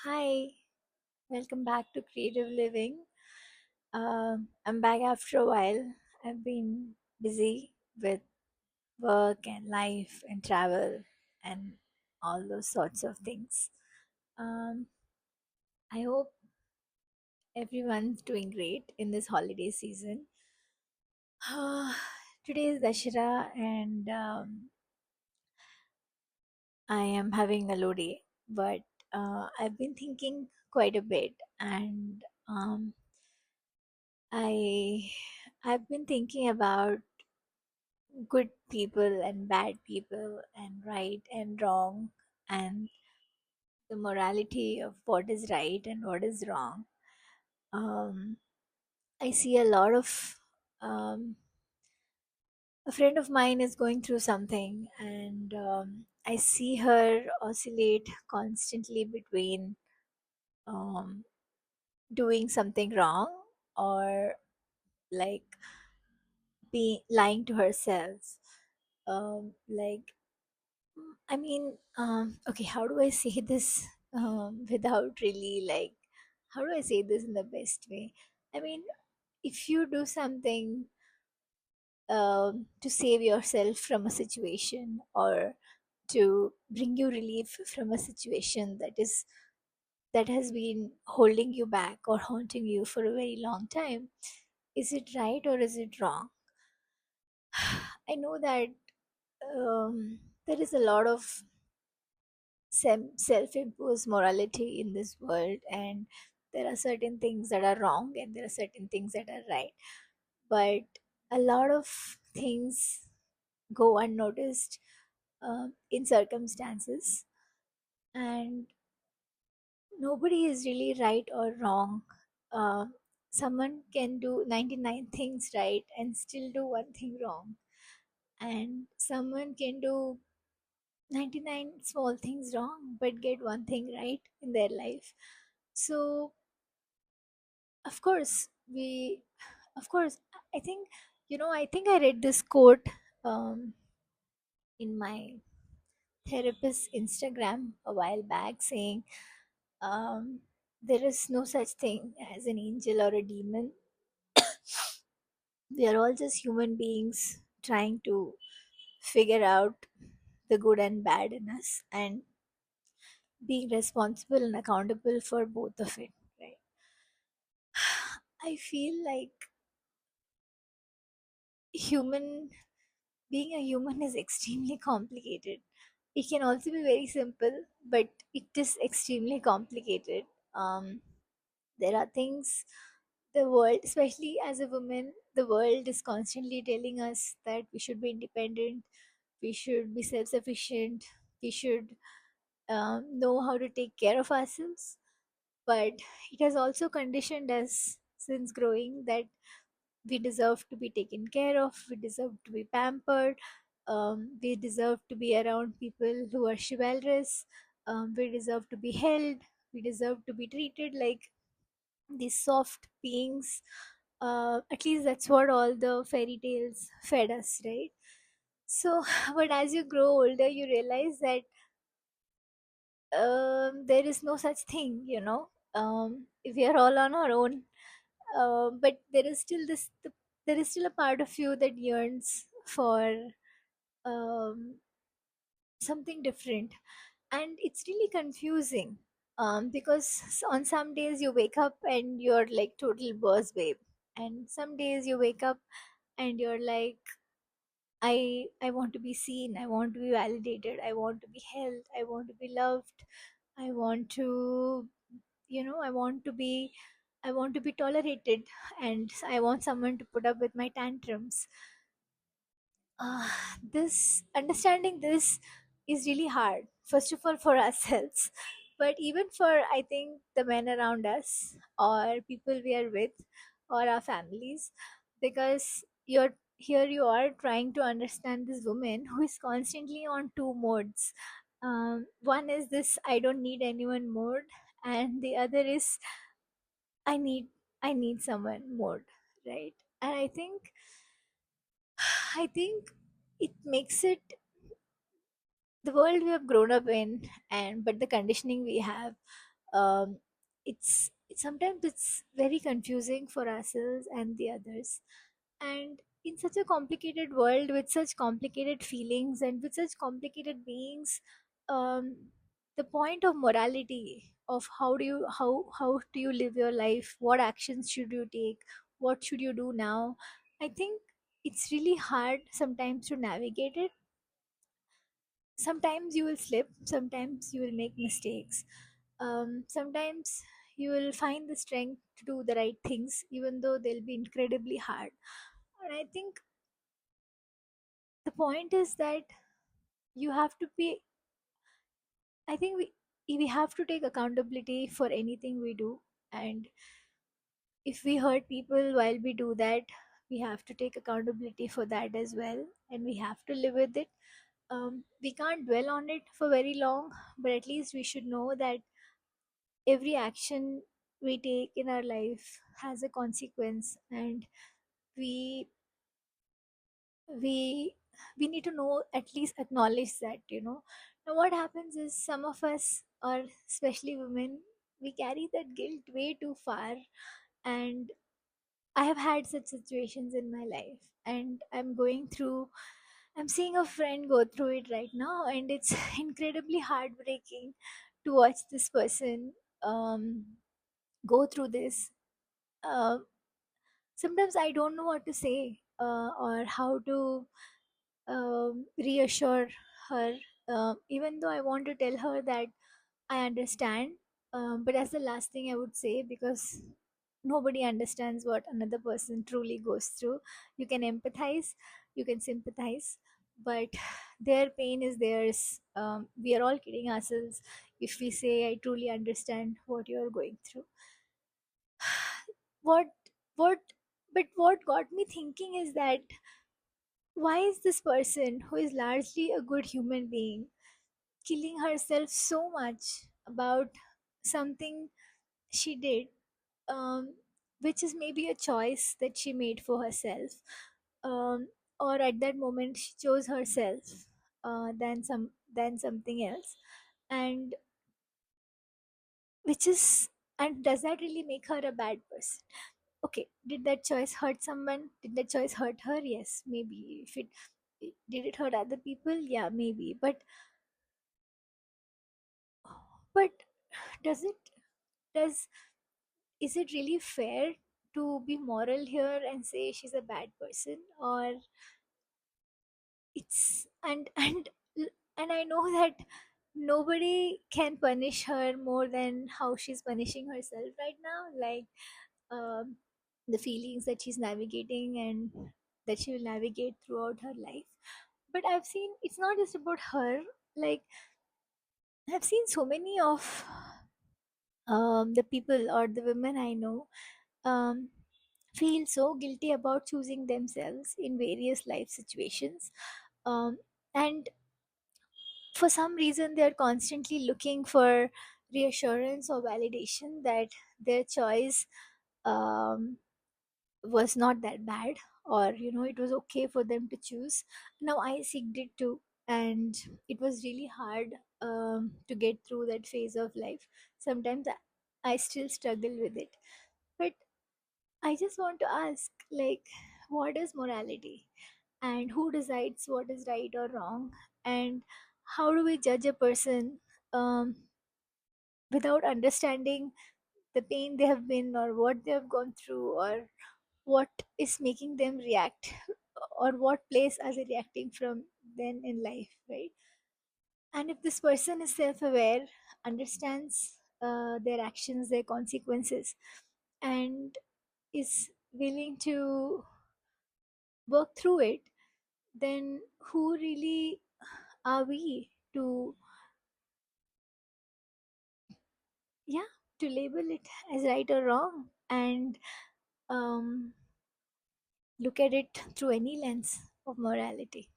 Hi, welcome back to Creative Living. I'm back after a while. I've been busy with work and life and travel and all those sorts of things. Um, I hope everyone's doing great in this holiday season. Today is Dashera and I am having a low day, but I've been thinking quite a bit and I I've been thinking about good people and bad people and right and wrong and the morality of what is right and what is wrong. Um, I see a lot of a friend of mine is going through something, and I see her oscillate constantly between um, doing something wrong or like be lying to herself. Like okay, how do I say this without really like, how do I say this in the best way? I mean, if you do something to save yourself from a situation or to bring you relief from a situation that has been holding you back or haunting you for a very long time, is it right or is it wrong? I know that there is a lot of self-imposed morality in this world, and there are certain things that are wrong and there are certain things that are right, but a lot of things go unnoticed in circumstances, and nobody is really right or wrong. uh, Someone can do 99 things right and still do one thing wrong, and someone can do 99 small things wrong but get one thing right in their life. So of course we of course I think, I think I read this quote um, in my therapist's Instagram a while back saying, um, there is no such thing as an angel or a demon. We are all just human beings trying to figure out the good and bad in us and being responsible and accountable for both of it, right? I feel like human being a human is extremely complicated. It can also be very simple, but it is extremely complicated. um, there are things, the world, especially as a woman, the world is constantly telling us that we should be independent, we should be self-sufficient, we should know how to take care of ourselves. But it has also conditioned us since growing that we deserve to be taken care of, we deserve to be pampered, we deserve to be around people who are chivalrous, we deserve to be held, we deserve to be treated like these soft beings. At least that's what all the fairy tales fed us, right? So but as you grow older you realize that there is no such thing, we are all on our own. But there is still there is still a part of you that yearns for um, something different, and it's really confusing, because on some days you wake up and you're like total boss babe, and some days you wake up and you're like, I want to be seen, I want to be validated, I want to be held, I want to be loved, I want to, I want to be, I want to be tolerated, and I want someone to put up with my tantrums. uh, this understanding this is really hard, first of all for ourselves, but even for, I think, the men around us or people we are with or our families, because you're here, you are trying to understand this woman who is constantly on two modes. One is this I don't need anyone mode, and the other is i need I need someone mode, right? And I think it makes it the world we have grown up in, and but the conditioning we have, um, sometimes it's very confusing for ourselves and the others. And in such a complicated world with such complicated feelings and with such complicated beings, um, the point of morality of how do you live your life, what actions should you take, what should you do now, I think it's really hard sometimes to navigate it. Sometimes you will slip, sometimes you will make mistakes, sometimes you will find the strength to do the right things even though they'll be incredibly hard. And I think the point is that you have to be, I think we have to take accountability for anything we do. And if we hurt people while we do that, we have to take accountability for that as well, and we have to live with it. We can't dwell on it for very long, but at least we should know that every action we take in our life has a consequence, and we we we need to know, at least acknowledge that, now what happens is some of us, or especially women, we carry that guilt way too far. And I have had such situations in my life, and I'm seeing a friend go through it right now, and it's incredibly heartbreaking to watch this person um, go through this. Uh, Sometimes I don't know what to say, or how to reassure her, even though I want to tell her that I understand. But that's the last thing I would say, because nobody understands what another person truly goes through. You can empathize, you can sympathize, but their pain is theirs. We are all kidding ourselves if we say, I truly understand what you're going through. What, what, but what got me thinking is that why is this person, who is largely a good human being, killing herself so much about something she did, um, which is maybe a choice that she made for herself, um, or at that moment she chose herself than something else, and which is, and does that really make her a bad person? Okay, did that choice hurt someone? Did that choice hurt her? Yes, maybe. If it did it hurt other people? Yeah, maybe. But does it does is it really fair to be moral here and say she's a bad person? Or it's and I know that nobody can punish her more than how she's punishing herself right now, like, um, the feelings that she's navigating and that she will navigate throughout her life. But I've seen it's not just about her. Like, I've seen so many of the people or the women I know, um, feel so guilty about choosing themselves in various life situations. Um, and for some reason, they're constantly looking for reassurance or validation that their choice um, was not that bad, or it was okay for them to choose. Now I seeked it too, and it was really hard to get through that phase of life. Sometimes I still struggle with it. But I just want to ask, like, what is morality? And who decides what is right or wrong? And how do we judge a person um, without understanding the pain they have been, or what they have gone through, or what is making them react, or what place are they reacting from then in life, right? And if this person is self aware, understands their actions, their consequences, and is willing to work through it, then who really are we to, yeah, to label it as right or wrong, and um, look at it through any lens of morality?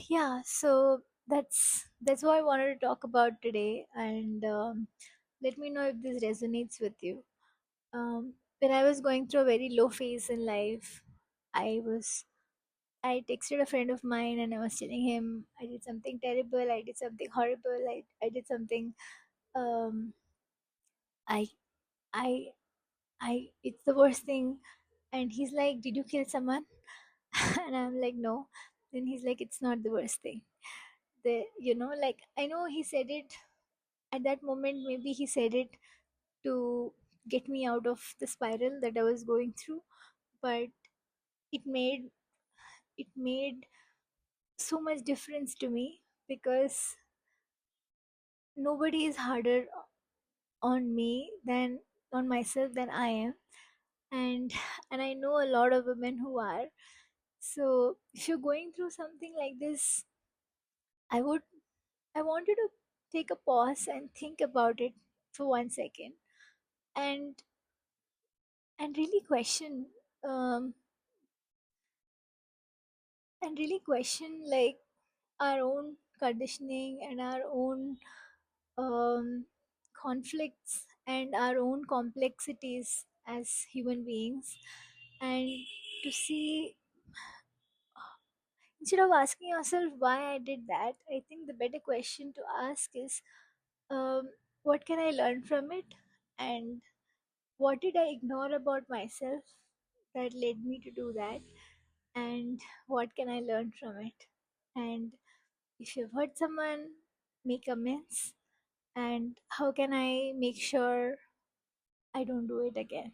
Yeah, so that's what I wanted to talk about today, and let me know if this resonates with you. When I was going through a very low phase in life, I was I texted a friend of mine and I was telling him I did something terrible, I did something horrible, I did something um, I, I, it's the worst thing. And he's like, did you kill someone? And I'm like, no. Then he's like, it's not the worst thing. Like, I know he said it at that moment, maybe he said it to get me out of the spiral that I was going through, but it made it made so much difference to me, because nobody is harder on me than on myself than I am. and and I know a lot of women who are. So if you're going through something like this, I would I want you to take a pause and think about it for 1 second, and really question, um like our own conditioning and our own um conflicts and our own complexities as human beings, and to see, instead of asking yourself why I did that, I think the better question to ask is, um, what can I learn from it? And what did I ignore about myself that led me to do that? And what can I learn from it? And if you've hurt someone, make amends. And how can I make sure I don't do it again?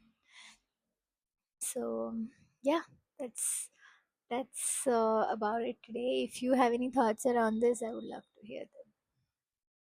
So, yeah, that's about it today. If you have any thoughts around this, I would love to hear them.